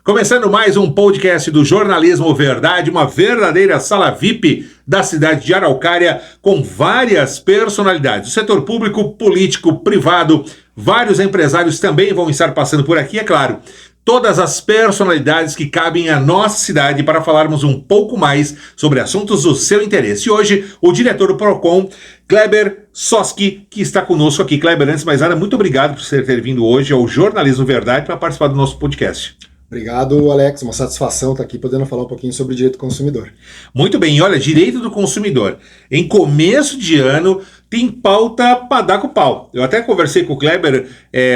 Começando mais um podcast do Jornalismo Verdade, uma verdadeira sala VIP da cidade de Araucária, com várias personalidades do setor público, político, privado, vários empresários também vão estar passando por aqui, é claro. Todas as personalidades que cabem à nossa cidade para falarmos um pouco mais sobre assuntos do seu interesse. E hoje, o diretor do Procon, Kleber Soski, que está conosco aqui. Kleber, antes de mais nada, muito obrigado por você ter vindo hoje ao Jornalismo Verdade para participar do nosso podcast. Obrigado, Alex. Uma satisfação estar aqui podendo falar um pouquinho sobre direito do consumidor. Muito bem, olha, direito do consumidor. Em começo de ano, tem pauta para dar com pau. Eu até conversei com o Kleber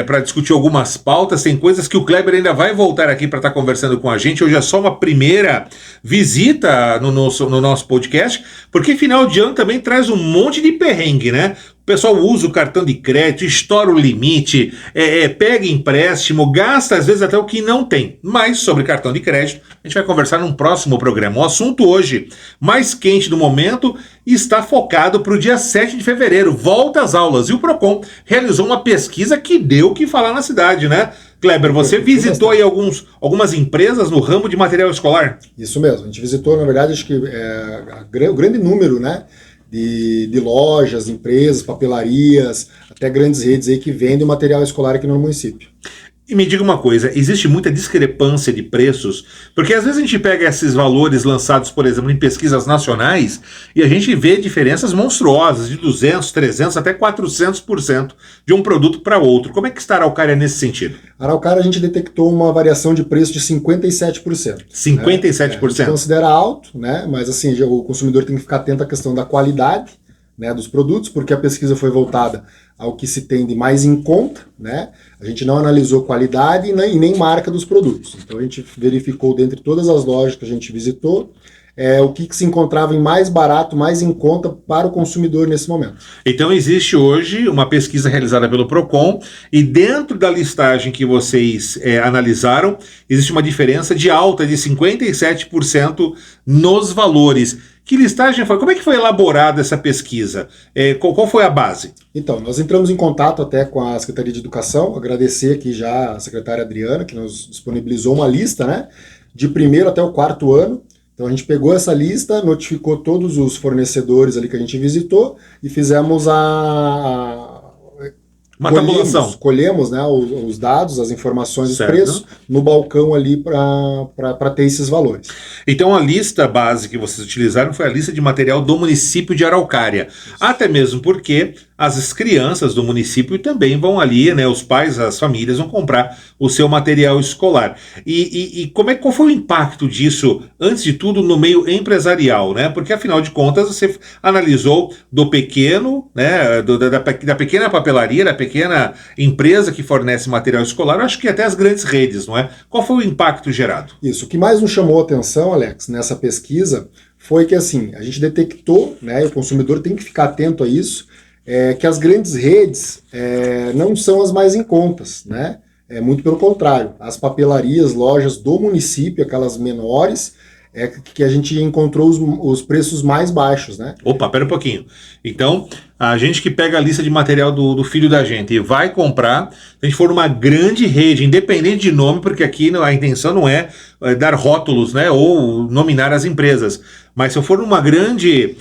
para discutir algumas pautas, tem coisas que o Kleber ainda vai voltar aqui para estar conversando com a gente. Hoje é só uma primeira visita no nosso podcast, porque final de ano também traz um monte de perrengue, né? O pessoal usa o cartão de crédito, estoura o limite, pega empréstimo, gasta às vezes até o que não tem. Mas sobre cartão de crédito, a gente vai conversar num próximo programa. O assunto hoje, mais quente do momento, está focado para o dia 7 de fevereiro. Volta às aulas. E o Procon realizou uma pesquisa que deu o que falar na cidade, né? Kleber, você visitou aí algumas empresas no ramo de material escolar? Isso mesmo. A gente visitou, na verdade, acho que o grande número, né? De lojas, empresas, papelarias, até grandes redes aí que vendem o material escolar aqui no município. E me diga uma coisa, existe muita discrepância de preços? Porque às vezes a gente pega esses valores lançados, por exemplo, em pesquisas nacionais e a gente vê diferenças monstruosas de 200%, 300%, até 400% de um produto para outro. Como é que está a Araucária nesse sentido? A Araucária a gente detectou uma variação de preço de 57%. 57%? A gente considera alto, né? Mas assim, o consumidor tem que ficar atento à questão da qualidade, né, dos produtos, porque a pesquisa foi voltada ao que se tem de mais em conta, né? A gente não analisou qualidade e nem marca dos produtos. Então a gente verificou dentre todas as lojas que a gente visitou o que se encontrava em mais barato, mais em conta para o consumidor nesse momento. Então existe hoje uma pesquisa realizada pelo Procon e dentro da listagem que vocês analisaram, existe uma diferença de alta de 57% nos valores. Que listagem foi? Como é que foi elaborada essa pesquisa? Qual foi a base? Então, nós entramos em contato até com a Secretaria de Educação, agradecer aqui já a secretária Adriana, que nos disponibilizou uma lista, né, de primeiro até o quarto ano. Então a gente pegou essa lista, notificou todos os ali que a gente visitou e fizemos uma tabulação. Colhemos, né, os dados, as informações, os preços no balcão ali para ter esses valores. Então a lista base que vocês utilizaram foi a lista de material do município de Araucária. Isso. Até mesmo porque as crianças do município também vão ali, né, os pais, as famílias vão comprar o seu material escolar. E qual foi o impacto disso, antes de tudo, no meio empresarial, né? Porque afinal de contas você analisou do pequeno, né, da pequena papelaria, da pequena empresa que fornece material escolar, acho que até as grandes redes, não é? Qual foi o impacto gerado? Isso, o que mais nos chamou a atenção, Alex, nessa pesquisa, foi que assim, a gente detectou, né, e o consumidor tem que ficar atento a isso, que as grandes redes não são as mais em contas, né? Muito pelo contrário, as papelarias, lojas do município, aquelas menores, que a gente encontrou os preços mais baixos, né? Opa, pera um pouquinho. Então, a gente que pega a lista de material do filho da gente e vai comprar, se a gente for numa grande rede, independente de nome, porque aqui a intenção não é dar rótulos, né, ou nominar as empresas, mas se eu for numa grande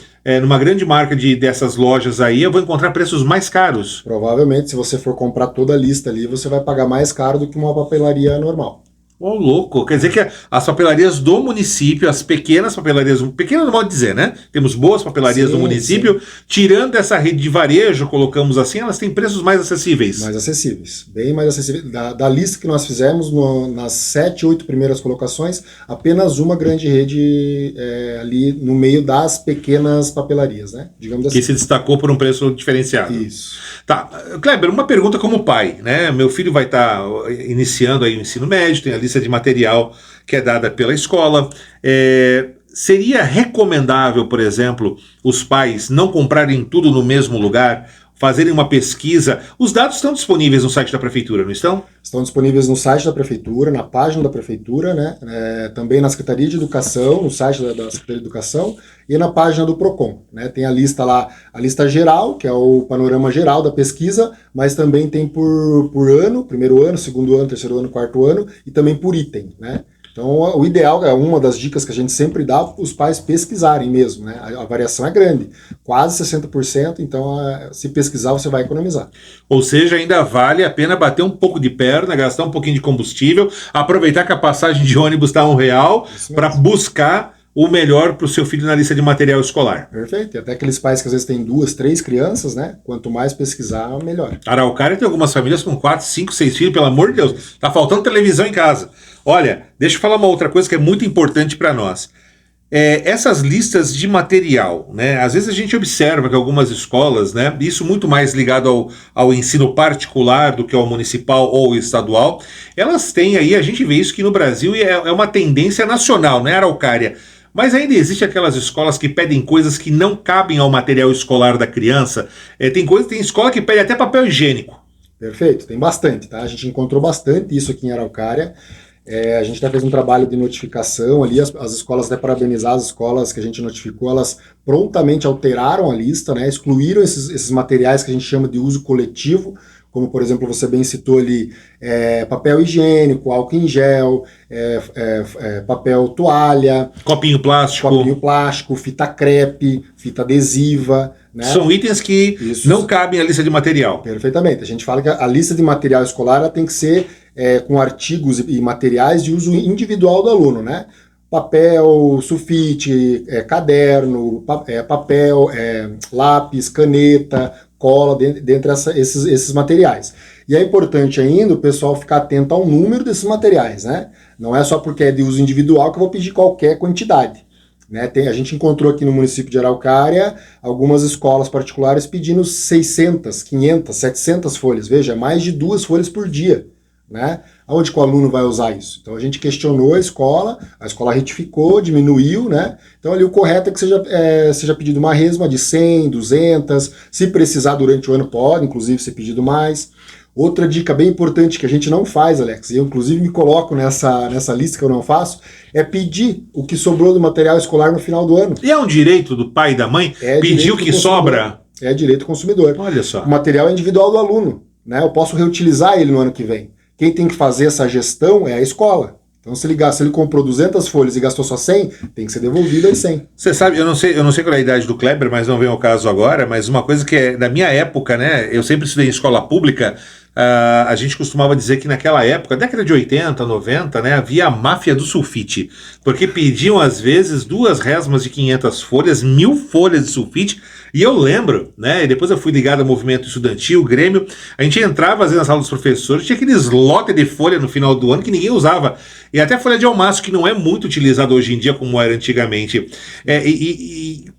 marca dessas lojas aí, eu vou encontrar preços mais caros. Provavelmente, se você for comprar toda a lista ali, você vai pagar mais caro do que uma papelaria normal. Ô, louco, quer dizer que as papelarias do município, as pequenas papelarias, pequenas não pode dizer, né? Temos boas papelarias do município, sim. Tirando essa rede de varejo, colocamos assim, elas têm preços mais acessíveis. Mais acessíveis, bem mais acessíveis. Da lista que nós fizemos, nas 7, 8 primeiras colocações, apenas uma grande rede ali no meio das pequenas papelarias, né? Digamos assim. Que se destacou por um preço diferenciado. Isso. Tá, Kleber, uma pergunta como pai, né? Meu filho vai estar iniciando aí o ensino médio, tem a lista de material que é dada pela escola. Seria recomendável, por exemplo, os pais não comprarem tudo no mesmo lugar, fazerem uma pesquisa? Os dados estão disponíveis no site da prefeitura, não estão? Estão disponíveis no site da prefeitura, na página da prefeitura, né? Também na Secretaria de Educação, no site da Secretaria de Educação e na página do Procon, né? Tem a lista lá, a lista geral, que é o panorama geral da pesquisa, mas também tem por ano, primeiro ano, segundo ano, terceiro ano, quarto ano e também por item, né? Então, o ideal é uma das dicas que a gente sempre dá para os pais pesquisarem mesmo, né? A variação é grande, quase 60%, então se pesquisar você vai economizar. Ou seja, ainda vale a pena bater um pouco de perna, gastar um pouquinho de combustível, aproveitar que a passagem de ônibus está R$1 para buscar o melhor para o seu filho na lista de material escolar. Perfeito. E até aqueles pais que às vezes têm 2, 3 crianças, né? Quanto mais pesquisar, melhor. Araucária tem algumas famílias com 4, 5, 6 filhos, pelo amor de Deus. Tá faltando televisão em casa. Olha, deixa eu falar uma outra coisa que é muito importante para nós. Essas listas de material, né? Às vezes a gente observa que algumas escolas, né? Isso muito mais ligado ao ensino particular do que ao municipal ou estadual, elas têm aí, a gente vê isso que no Brasil é uma tendência nacional, né, Araucária? Mas ainda existe aquelas escolas que pedem coisas que não cabem ao material escolar da criança. Tem escola que pede até papel higiênico. Perfeito, tem bastante, tá? A gente encontrou bastante isso aqui em Araucária. A gente até fez um trabalho de notificação ali, as escolas, até parabenizar as escolas que a gente notificou, elas prontamente alteraram a lista, né? Excluíram esses materiais que a gente chama de uso coletivo, como, por exemplo, você bem citou ali, papel higiênico, álcool em gel, papel toalha, copinho plástico, fita crepe, fita adesiva, né? São itens que não cabem à lista de material. Perfeitamente. A gente fala que a lista de material escolar ela tem que ser com artigos e materiais de uso individual do aluno, né? Papel, sulfite, caderno, papel, lápis, caneta, cola, dentre esses materiais. E é importante ainda o pessoal ficar atento ao número desses materiais, né? Não é só porque é de uso individual que eu vou pedir qualquer quantidade. Né? A gente encontrou aqui no município de Araucária algumas escolas particulares pedindo 600, 500, 700 folhas. Veja, mais de 2 folhas por dia. Né? Aonde que o aluno vai usar isso? Então a gente questionou a escola retificou, diminuiu, né? Então ali o correto é que seja pedido uma resma de 100, 200, se precisar durante o ano pode, inclusive ser pedido mais. Outra dica bem importante que a gente não faz, Alex, e eu inclusive me coloco nessa lista que eu não faço, é pedir o que sobrou do material escolar no final do ano. E é um direito do pai e da mãe pedir o que sobra? É direito do consumidor. Olha só. O material é individual do aluno, né? Eu posso reutilizar ele no ano que vem. Quem tem que fazer essa gestão é a escola. Então, se ele comprou 200 folhas e gastou só 100, tem que ser devolvido as 100. Você sabe, eu não sei qual é a idade do Kleber, mas não vem ao caso agora, mas uma coisa que é da minha época, né? Eu sempre estudei em escola pública, a gente costumava dizer que naquela época, década de 80, 90, né, havia a máfia do sulfite, porque pediam às vezes 2 resmas de 500 folhas, 1000 folhas de sulfite, e eu lembro, né, e depois eu fui ligado ao movimento estudantil, Grêmio, a gente entrava às vezes nas aulas dos professores, tinha aqueles lotes de folha no final do ano que ninguém usava, e até folha de almaço, que não é muito utilizada hoje em dia como era antigamente.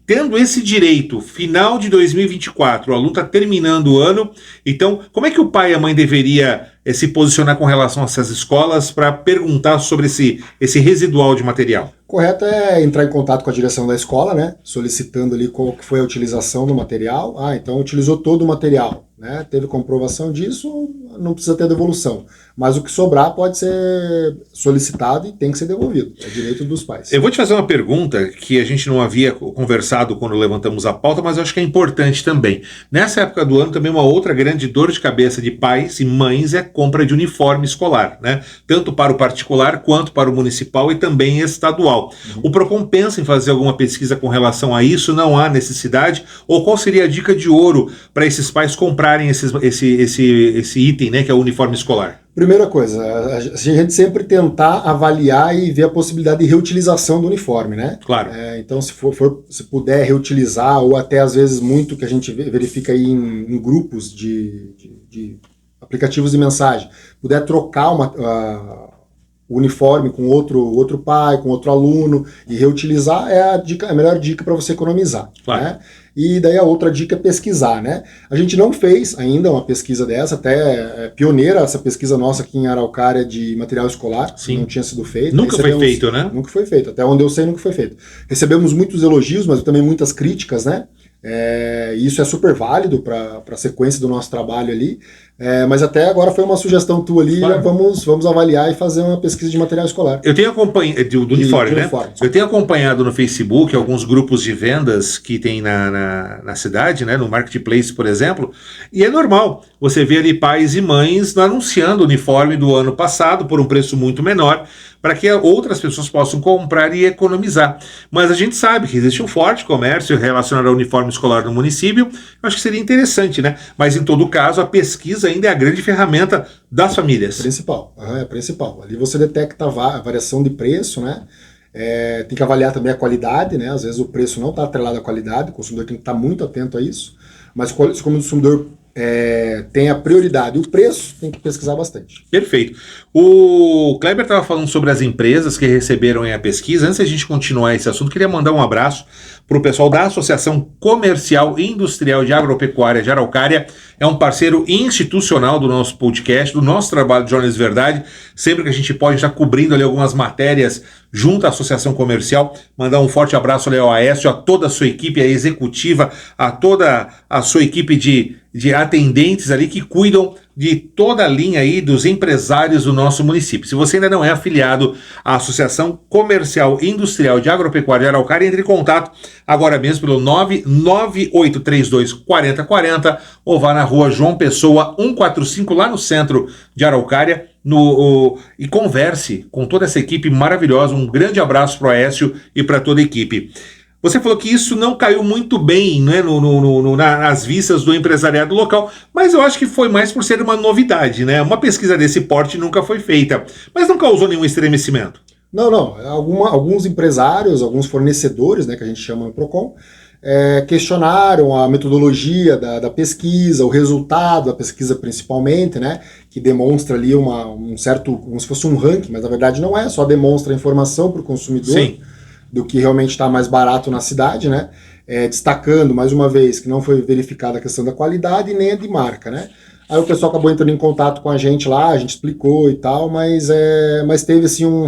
Tendo esse direito, final de 2024, o aluno está terminando o ano, então como é que o pai e a mãe deveria se posicionar com relação a essas escolas para perguntar sobre esse residual de material? Correto é entrar em contato com a direção da escola, né? Solicitando ali qual que foi a utilização do material. Então utilizou todo o material, né? Teve comprovação disso, não precisa ter devolução. Mas o que sobrar pode ser solicitado e tem que ser devolvido. É direito dos pais. Eu vou te fazer uma pergunta que a gente não havia conversado quando levantamos a pauta, mas eu acho que é importante também. Nessa época do ano, também uma outra grande dor de cabeça de pais e mães é a compra de uniforme escolar, né? Tanto para o particular quanto para o municipal e também estadual. O Procon pensa em fazer alguma pesquisa com relação a isso? Não há necessidade? Ou qual seria a dica de ouro para esses pais comprarem esse item, né, que é o uniforme escolar? Primeira coisa, a gente sempre tentar avaliar e ver a possibilidade de reutilização do uniforme, né? Claro. Então, se puder reutilizar, ou até às vezes muito que a gente verifica aí em grupos de aplicativos de mensagem, puder trocar o uniforme com outro pai, com outro aluno e reutilizar é a melhor dica para você economizar. Claro. Né? E daí a outra dica é pesquisar, né? A gente não fez ainda uma pesquisa dessa, até pioneira essa pesquisa nossa aqui em Araucária de material escolar. Sim. Não tinha sido feito. Nunca foi feito, né? Nunca foi feito, até onde eu sei nunca foi feito. Recebemos muitos elogios, mas também muitas críticas, né? E isso é super válido para a sequência do nosso trabalho ali, Mas até agora foi uma sugestão tua ali, Claro. vamos avaliar e fazer uma pesquisa de material escolar. Eu tenho acompanhado, do uniforme, né? uniforme. Eu tenho acompanhado no Facebook alguns grupos de vendas que tem na cidade, né? No Marketplace, por exemplo, e é normal. Você vê ali pais e mães anunciando o uniforme do ano passado por um preço muito menor, para que outras pessoas possam comprar e economizar. Mas a gente sabe que existe um forte comércio relacionado ao uniforme escolar no município. Eu acho que seria interessante, né? Mas em todo caso, a pesquisa ainda é a grande ferramenta das famílias. Principal, é principal. Ali você detecta a variação de preço, né? Tem que avaliar também a qualidade, né? Às vezes o preço não está atrelado à qualidade, o consumidor tem que estar muito atento a isso. Mas se o consumidor tem a prioridade e o preço, tem que pesquisar bastante. Perfeito. O Kleber estava falando sobre as empresas que receberam a pesquisa. Antes da gente continuar esse assunto, queria mandar um abraço para o pessoal da Associação Comercial e Industrial de Agropecuária de Araucária. É um parceiro institucional do nosso podcast, do nosso trabalho de Jornalismo Verdade. Sempre que a gente pode estar cobrindo ali algumas matérias junto à Associação Comercial. Mandar um forte abraço ali ao Aécio, a toda a sua equipe, a executiva, a toda a sua equipe de atendentes ali que cuidam de toda a linha aí dos empresários do nosso município. Se você ainda não é afiliado à Associação Comercial e Industrial de Agropecuária de Araucária, entre em contato agora mesmo pelo 99832 4040 ou vá na rua João Pessoa 145 lá no centro de Araucária e converse com toda essa equipe maravilhosa. Um grande abraço para o Aécio e para toda a equipe. Você falou que isso não caiu muito bem, né, nas vistas do empresariado local, mas eu acho que foi mais por ser uma novidade, né? Uma pesquisa desse porte nunca foi feita, mas não causou nenhum estremecimento. Não. Alguns empresários, alguns fornecedores, né, que a gente chama no Procon, questionaram a metodologia da pesquisa, o resultado da pesquisa principalmente, né, que demonstra ali um certo, como se fosse um ranking, mas na verdade não é, só demonstra a informação para o consumidor. Sim. Do que realmente está mais barato na cidade, né? Destacando, mais uma vez, que não foi verificada a questão da qualidade e nem a de marca, né? Aí o pessoal acabou entrando em contato com a gente lá, a gente explicou e tal, mas teve assim uma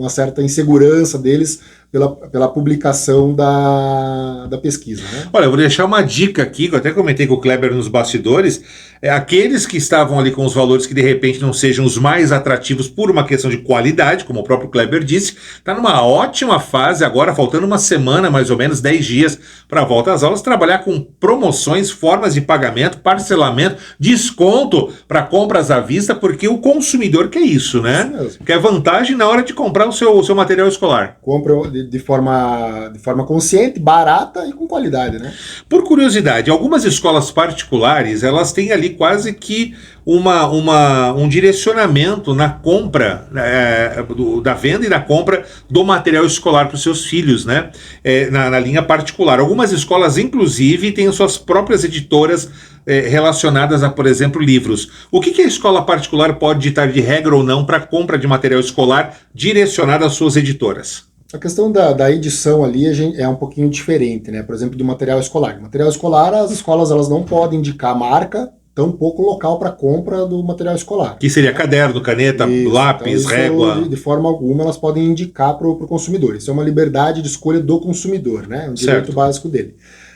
certa insegurança deles pela publicação da pesquisa, né? Olha, eu vou deixar uma dica aqui, que eu até comentei com o Kleber nos bastidores, aqueles que estavam ali com os valores que de repente não sejam os mais atrativos por uma questão de qualidade, como o próprio Kleber disse, está numa ótima fase agora, faltando uma semana, mais ou menos 10 dias para a volta às aulas, trabalhar com promoções, formas de pagamento, parcelamento, desconto para compras à vista, porque o consumidor quer isso, né? Isso mesmo. Quer vantagem na hora de comprar o seu material escolar. Compra de forma consciente, barata e com qualidade, né? Por curiosidade, algumas escolas particulares, elas têm ali quase que um direcionamento na compra da venda e da compra do material escolar para os seus filhos, né? Na linha particular. Algumas escolas, inclusive, têm suas próprias editoras relacionadas a, por exemplo, livros. O que a escola particular pode ditar de regra ou não para a compra de material escolar direcionado às suas editoras? A questão da edição ali é um pouquinho diferente, né? Por exemplo, do material escolar. Material escolar, as escolas elas não podem indicar marca, tampouco local para compra do material escolar. Que seria caderno, caneta, Isso, lápis, então, régua. De forma alguma elas podem indicar para o consumidor. Isso é uma liberdade de escolha do consumidor, né? Um direito Certo. básico dele.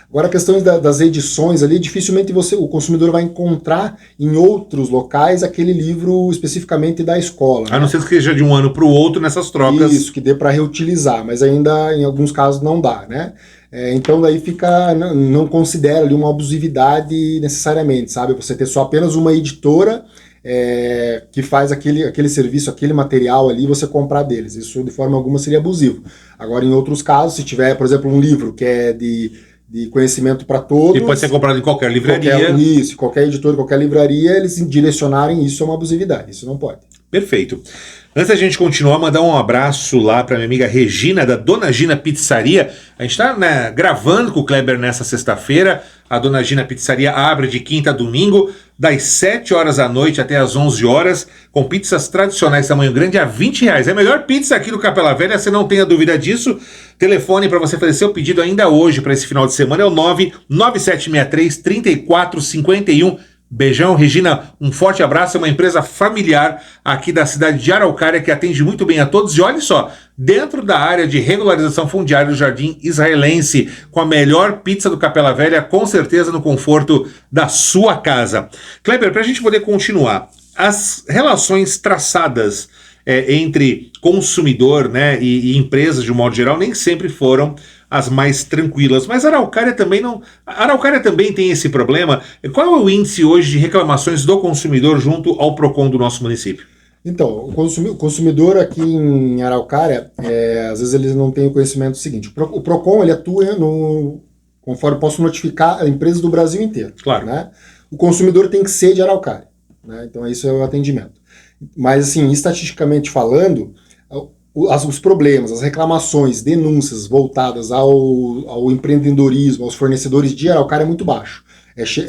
Agora, a questão das edições ali, dificilmente o consumidor vai encontrar em outros locais aquele livro especificamente da escola. A não ser que seja de um ano para o outro nessas trocas. Isso, que dê para reutilizar, mas ainda em alguns casos não dá, né? Então daí não considera ali uma abusividade necessariamente, sabe? Você ter só apenas uma editora que faz aquele serviço, aquele material ali, você comprar deles. Isso de forma alguma seria abusivo. Agora, em outros casos, se tiver, por exemplo, um livro que é de conhecimento para todos. E pode ser comprado em qualquer livraria. Qualquer editor, qualquer livraria, eles direcionarem isso é uma abusividade. Isso não pode. Perfeito. Antes da gente continuar, mandar um abraço lá para minha amiga Regina, da Dona Gina Pizzaria. A gente está gravando com o Kleber nessa sexta-feira. A Dona Gina Pizzaria abre de quinta a domingo, das 7 horas da noite até as 11 horas, com pizzas tradicionais tamanho grande a R$20. É a melhor pizza aqui do Capela Velha, você não tenha dúvida disso. Telefone para você fazer seu pedido ainda hoje para esse final de semana é o 99763-3451. Beijão, Regina, um forte abraço. É uma empresa familiar aqui da cidade de Araucária que atende muito bem a todos. E olha só, dentro da área de regularização fundiária do Jardim Israelense, com a melhor pizza do Capela Velha, com certeza no conforto da sua casa. Kleber, para a gente poder continuar, as relações traçadas entre consumidor, né, e empresas de um modo geral nem sempre foram as mais tranquilas, mas a Araucária também tem esse problema. Qual é o índice hoje de reclamações do consumidor junto ao PROCON do nosso município? Então, o consumidor aqui em Araucária, às vezes eles não têm o conhecimento do seguinte, o PROCON ele atua conforme posso notificar empresas do Brasil inteiro. Claro. Né? O consumidor tem que ser de Araucária, né? Então isso é o atendimento. Mas assim, estatisticamente falando, os problemas, as reclamações, denúncias voltadas ao empreendedorismo, aos fornecedores de Araucária é muito baixo.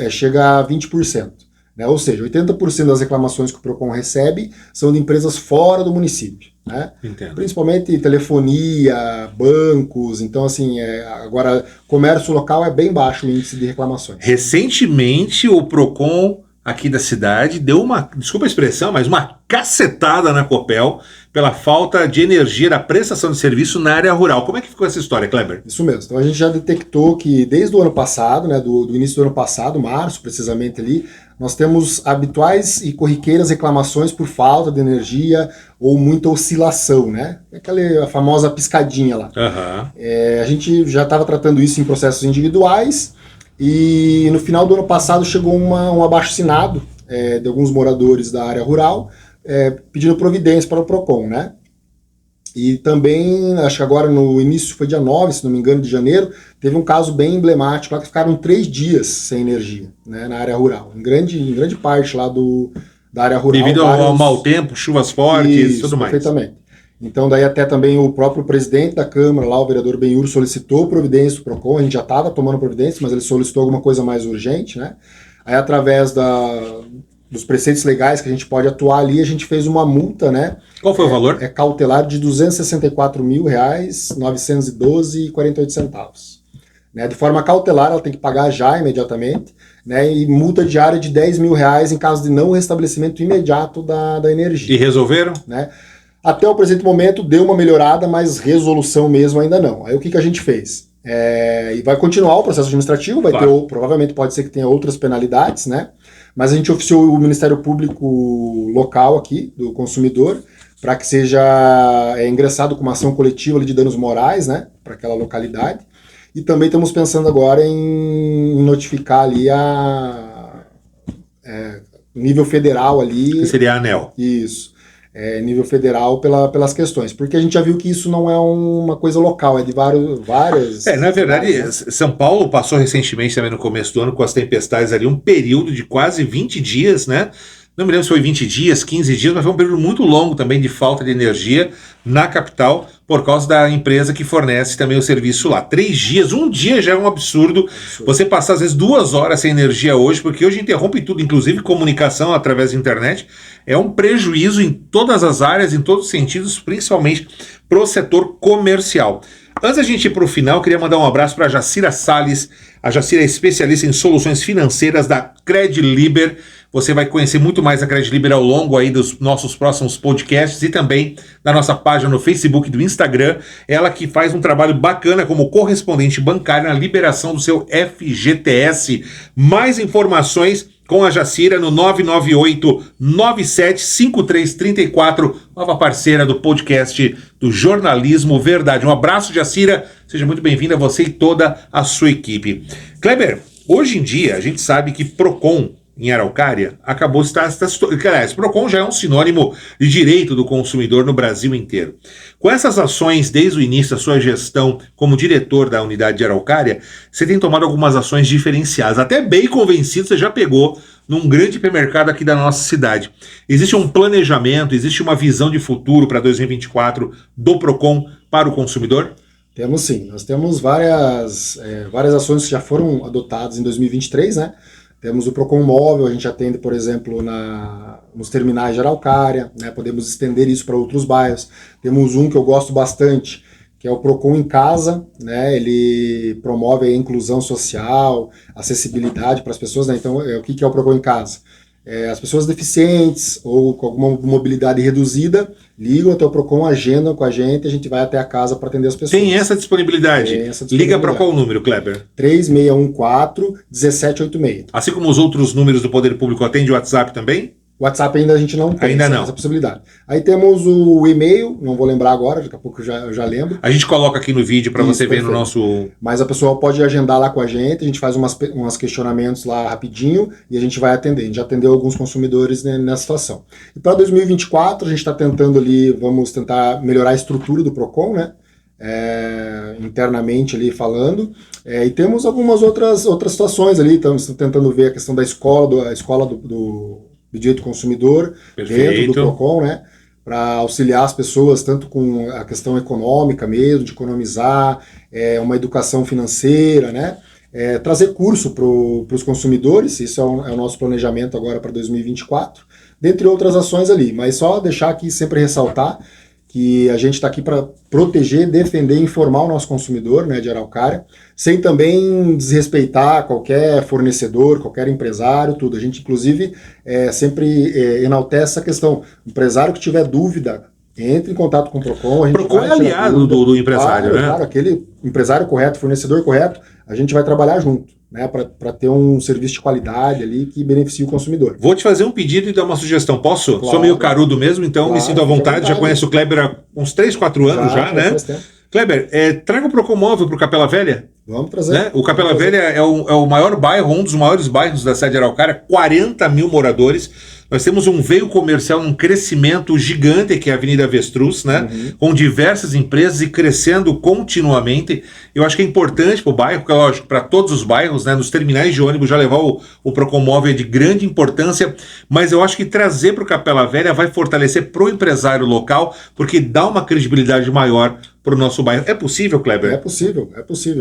Chega a 20%. Né? Ou seja, 80% das reclamações que o PROCON recebe são de empresas fora do município. Né? Principalmente telefonia, bancos. Então, assim, agora, comércio local é bem baixo o índice de reclamações. Recentemente, o PROCON aqui da cidade deu desculpa a expressão, mas uma cacetada na Copel pela falta de energia da prestação de serviço na área rural. Como é que ficou essa história, Kleber? Isso mesmo. Então a gente já detectou que desde o ano passado, né, do início do ano passado, março precisamente ali, nós temos habituais e corriqueiras reclamações por falta de energia ou muita oscilação, né? Aquela famosa piscadinha lá. A gente já estava tratando isso em processos individuais e no final do ano passado chegou um abaixo-assinado de alguns moradores da área rural pedindo providência para o PROCON, né? E também, acho que agora no início, foi dia 9, se não me engano, de janeiro, teve um caso bem emblemático lá que ficaram 3 dias sem energia, né, na área rural, em grande parte lá da área rural. Devido ao mau tempo, chuvas fortes e tudo mais. Perfeitamente. Então daí até também o próprio presidente da Câmara, lá o vereador Benhur, solicitou providência do PROCON, a gente já estava tomando providência, mas ele solicitou alguma coisa mais urgente, né? Aí através dos preceitos legais que a gente pode atuar ali, a gente fez uma multa, né? Qual foi o valor? Cautelar de R$ 264.912,48. Né? De forma cautelar, ela tem que pagar já imediatamente, né? E multa diária de R$ 10.000 em caso de não restabelecimento imediato da energia. E resolveram? Né? Até o presente momento deu uma melhorada, mas resolução mesmo ainda não. Aí o que a gente fez? E vai continuar o processo administrativo, provavelmente pode ser que tenha outras penalidades, né? Mas a gente oficiou o Ministério Público local aqui, do consumidor, para que seja ingressado com uma ação coletiva ali de danos morais, né, para aquela localidade. E também estamos pensando agora em notificar ali o nível federal ali. Que seria a ANEEL. Isso. Nível federal pelas questões, porque a gente já viu que isso não é uma coisa local, é de várias... Na verdade, né? São Paulo passou recentemente, também no começo do ano, com as tempestades ali, um período de quase 20 dias, né? Não me lembro se foi 20 dias, 15 dias, mas foi um período muito longo também de falta de energia na capital, por causa da empresa que fornece também o serviço lá. 3 dias, um dia já é um absurdo. Você passar às vezes 2 horas sem energia hoje, porque hoje interrompe tudo, inclusive comunicação através da internet, é um prejuízo em todas as áreas, em todos os sentidos, principalmente para o setor comercial. Antes da gente ir para o final, queria mandar um abraço para a Jacira Salles. A Jacira é especialista em soluções financeiras da Crediliber. Você vai conhecer muito mais a Crediliber ao longo aí dos nossos próximos podcasts e também na nossa página no Facebook e do Instagram. Ela que faz um trabalho bacana como correspondente bancário na liberação do seu FGTS. Mais informações com a Jacira no 998-975334, nova parceira do podcast do Jornalismo Verdade. Um abraço, Jacira, seja muito bem-vinda você e toda a sua equipe. Kleber, hoje em dia a gente sabe que PROCON em Araucária acabou de estar... Aliás, PROCON já é um sinônimo de direito do consumidor no Brasil inteiro. Com essas ações, desde o início da sua gestão como diretor da unidade de Araucária, você tem tomado algumas ações diferenciadas. Até bem convencido, você já pegou num grande hipermercado aqui da nossa cidade. Existe um planejamento, existe uma visão de futuro para 2024 do PROCON para o consumidor? Temos sim. Nós temos várias ações que já foram adotadas em 2023, né? Temos o PROCON Móvel, a gente atende, por exemplo, nos terminais de Araucária, né? Podemos estender isso para outros bairros. Temos um que eu gosto bastante, que é o Procon em Casa, né? Ele promove a inclusão social, acessibilidade para as pessoas, né? Então, o que é o Procon em Casa? As pessoas deficientes ou com alguma mobilidade reduzida ligam até o Procon, agendam com a gente vai até a casa para atender as pessoas. Tem essa disponibilidade? Liga para qual número, Kleber? 3614-1786. Assim como os outros números do Poder Público, atende o WhatsApp também? WhatsApp ainda a gente não tem essa possibilidade. Aí temos o e-mail, não vou lembrar agora, daqui a pouco eu já lembro. A gente coloca aqui no vídeo para você ver no nosso... Mas a pessoa pode agendar lá com a gente faz umas questionamentos lá rapidinho e a gente vai atender. A gente já atendeu alguns consumidores, né, nessa situação. E para 2024 a gente está tentando ali, vamos tentar melhorar a estrutura do Procon, né? Internamente ali falando, e temos algumas outras situações ali, estamos tentando ver a questão da escola do direito do consumidor. Perfeito. Dentro do Procon, né, para auxiliar as pessoas tanto com a questão econômica mesmo, de economizar, uma educação financeira, né, trazer curso para os consumidores, isso é o nosso planejamento agora para 2024, dentre outras ações ali, mas só deixar aqui sempre ressaltar que a gente está aqui para proteger, defender e informar o nosso consumidor, né, de Araucária, sem também desrespeitar qualquer fornecedor, qualquer empresário, tudo. A gente, inclusive, sempre enaltece essa questão. O empresário que tiver dúvida, entre em contato com o Procon. A gente Procon é aliado do empresário, né? Claro, aquele empresário correto, fornecedor correto, a gente vai trabalhar junto, né, para ter um serviço de qualidade ali que beneficie o consumidor. Vou te fazer um pedido e dar uma sugestão, posso? Claro. Sou meio carudo mesmo, então me sinto à vontade, já conheço o Kleber há uns 3, 4 anos já, né? Kleber, traga o Procon Móvel para o Capela Velha. Vamos trazer. Né? O Capela Velha é o maior bairro, um dos maiores bairros da cidade de Araucária, 40 mil moradores. Nós temos um veio comercial, um crescimento gigante, que é a Avenida Avestruz, né? Com diversas empresas e crescendo continuamente. Eu acho que é importante para o bairro, porque é lógico, para todos os bairros, né? Nos terminais de ônibus, já levar o Procon Móvel é de grande importância, mas eu acho que trazer para o Capela Velha vai fortalecer para o empresário local, porque dá uma credibilidade maior para o nosso bairro. É possível, Kleber? É possível.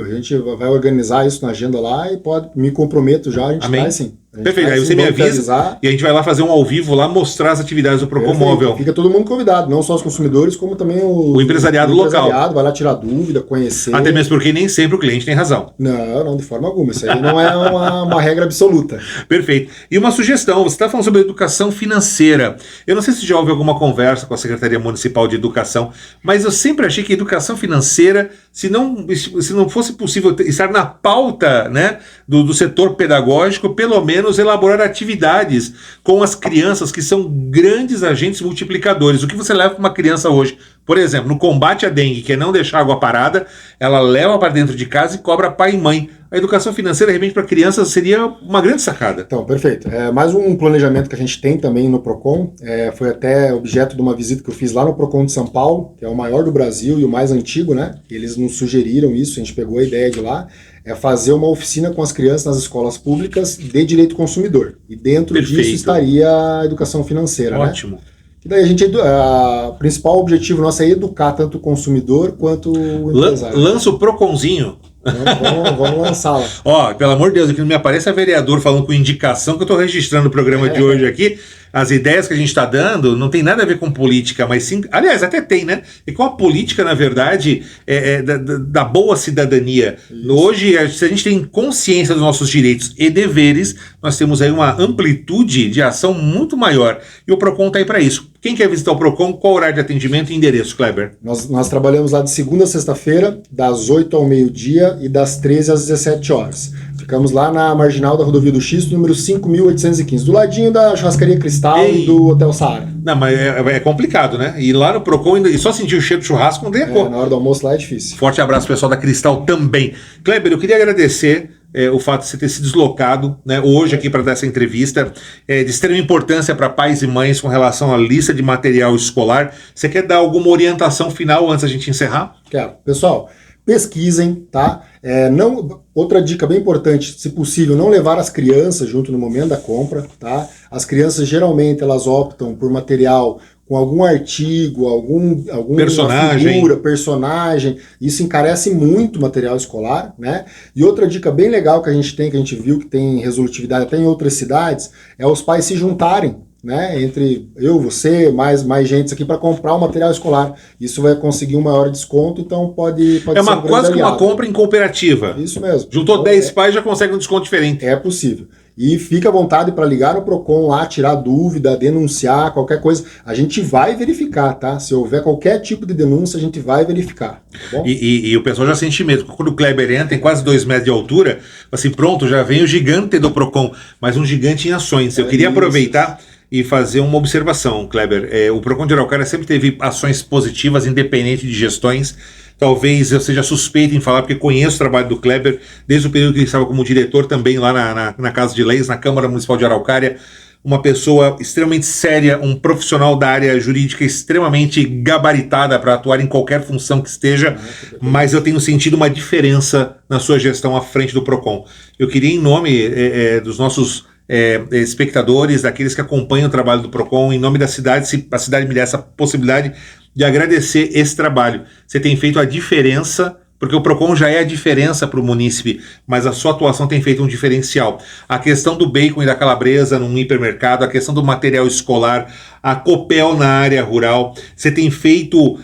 A gente vai organizar isso na agenda lá e me comprometo já, a gente vai sim. Perfeito, aí você me avisa e a gente vai lá fazer um ao vivo lá, mostrar as atividades do Procon Móvel. Fica todo mundo convidado, não só os consumidores, como também o empresariado local. Vai lá tirar dúvida, conhecer. Até mesmo porque nem sempre o cliente tem razão. Não, de forma alguma. Isso aí não é uma regra absoluta. Perfeito. E uma sugestão, você está falando sobre educação financeira. Eu não sei se já houve alguma conversa com a Secretaria Municipal de Educação, mas eu sempre achei que educação financeira, se não fosse possível estar na pauta, né, do setor pedagógico, pelo menos elaborar atividades com as crianças, que são grandes agentes multiplicadores. O que você leva para uma criança hoje? Por exemplo, no combate à dengue, que é não deixar água parada, ela leva para dentro de casa e cobra pai e mãe. A educação financeira, de repente, para crianças seria uma grande sacada. Então, perfeito. Mais um planejamento que a gente tem também no Procon, foi até objeto de uma visita que eu fiz lá no Procon de São Paulo, que é o maior do Brasil e o mais antigo, né? Eles nos sugeriram isso, a gente pegou a ideia de lá, fazer uma oficina com as crianças nas escolas públicas de direito consumidor. E dentro disso estaria a educação financeira. Ótimo. Né? E daí o principal objetivo nosso é educar tanto o consumidor quanto o empresário. Lança o Proconzinho. Vamos lançá-la. Ó, pelo amor de Deus, aqui não me aparece a vereador falando com indicação, que eu estou registrando o programa de hoje aqui. As ideias que a gente está dando não tem nada a ver com política, mas sim... Aliás, até tem, né? E com a política, na verdade, da boa cidadania. Isso. Hoje, se a gente tem consciência dos nossos direitos e deveres, nós temos aí uma amplitude de ação muito maior. E o Procon está aí para isso. Quem quer visitar o Procon, qual horário de atendimento e endereço, Kleber? Nós trabalhamos lá de segunda a sexta-feira, das 8 ao meio-dia e das 13 às 17 horas. Ficamos lá na marginal da Rodovia do Xisto, número 5.815, do ladinho da Churrascaria Cristal e do Hotel Saara. Não, mas é complicado, né? E lá no Procon, e só sentir o cheiro de churrasco não tem a cor. Na hora do almoço lá é difícil. Forte abraço pessoal da Cristal também. Kleber, eu queria agradecer o fato de você ter se deslocado, né, hoje aqui para dar essa entrevista, de extrema importância para pais e mães com relação à lista de material escolar. Você quer dar alguma orientação final antes da gente encerrar? Quero. Pessoal, pesquisem, tá? Outra dica bem importante, se possível, não levar as crianças junto no momento da compra, tá? As crianças geralmente elas optam por material com algum artigo, alguma figura, personagem, isso encarece muito o material escolar, né? E outra dica bem legal que a gente viu que tem resolutividade até em outras cidades, é os pais se juntarem, né, entre eu, você, mais gente aqui para comprar o material escolar. Isso vai conseguir um maior desconto, então pode ser um grande quase que uma aliado. compra em cooperativa. Isso mesmo. Juntou Então, 10 pais, já consegue um desconto diferente. É possível. E fica à vontade para ligar no Procon lá, tirar dúvida, denunciar, qualquer coisa. A gente vai verificar, tá? Se houver qualquer tipo de denúncia, a gente vai verificar, tá bom? E o pessoal já sente medo. Quando o Kleber entra, tem quase 2 metros de altura, assim, pronto, já vem o gigante do Procon, mas um gigante em ações. Eu queria aproveitar e fazer uma observação, Kleber. O Procon de Araucária sempre teve ações positivas, independente de gestões. Talvez eu seja suspeito em falar, porque conheço o trabalho do Kleber, desde o período que ele estava como diretor também lá na Casa de Leis, na Câmara Municipal de Araucária. Uma pessoa extremamente séria, um profissional da área jurídica extremamente gabaritada para atuar em qualquer função que esteja, mas eu tenho sentido uma diferença na sua gestão à frente do Procon. Eu queria, em nome dos nossos espectadores, daqueles que acompanham o trabalho do Procon, em nome da cidade, se a cidade me der essa possibilidade de agradecer esse trabalho. Você tem feito a diferença, porque o Procon já é a diferença para o munícipe, mas a sua atuação tem feito um diferencial. A questão do bacon e da calabresa num hipermercado, a questão do material escolar, a Copel na área rural, você tem feito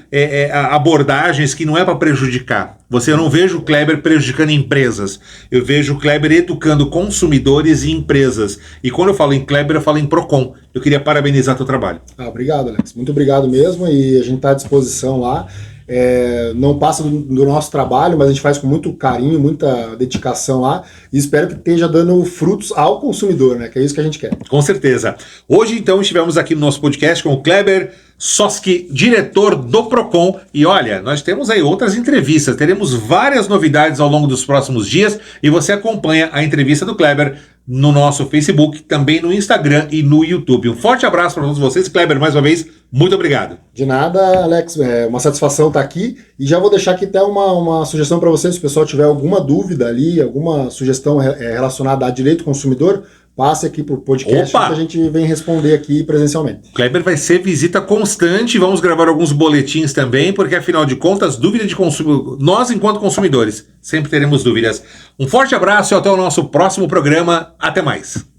abordagens que não é para prejudicar. Eu não vejo o Kleber prejudicando empresas, eu vejo o Kleber educando consumidores e empresas. E quando eu falo em Kleber, eu falo em Procon. Eu queria parabenizar teu trabalho. Obrigado, Alex. Muito obrigado mesmo, e a gente está à disposição lá. Não passa do nosso trabalho, mas a gente faz com muito carinho, muita dedicação lá, e espero que esteja dando frutos ao consumidor, né? Que é isso que a gente quer. Com certeza. Hoje, então, estivemos aqui no nosso podcast com o Kleber Soski, diretor do Procon. E olha, nós temos aí outras entrevistas, teremos várias novidades ao longo dos próximos dias, e você acompanha a entrevista do Kleber no nosso Facebook, também no Instagram e no YouTube. Um forte abraço para todos vocês. Kleber, mais uma vez, muito obrigado. De nada, Alex, uma satisfação estar aqui, e já vou deixar aqui até uma sugestão para vocês. Se o pessoal tiver alguma dúvida ali, alguma sugestão relacionada a direito do consumidor, passe aqui para o podcast que a gente vem responder aqui presencialmente. Kleber vai ser visita constante, vamos gravar alguns boletins também, porque afinal de contas, dúvida de consumo, nós enquanto consumidores sempre teremos dúvidas. Um forte abraço e até o nosso próximo programa. Até mais.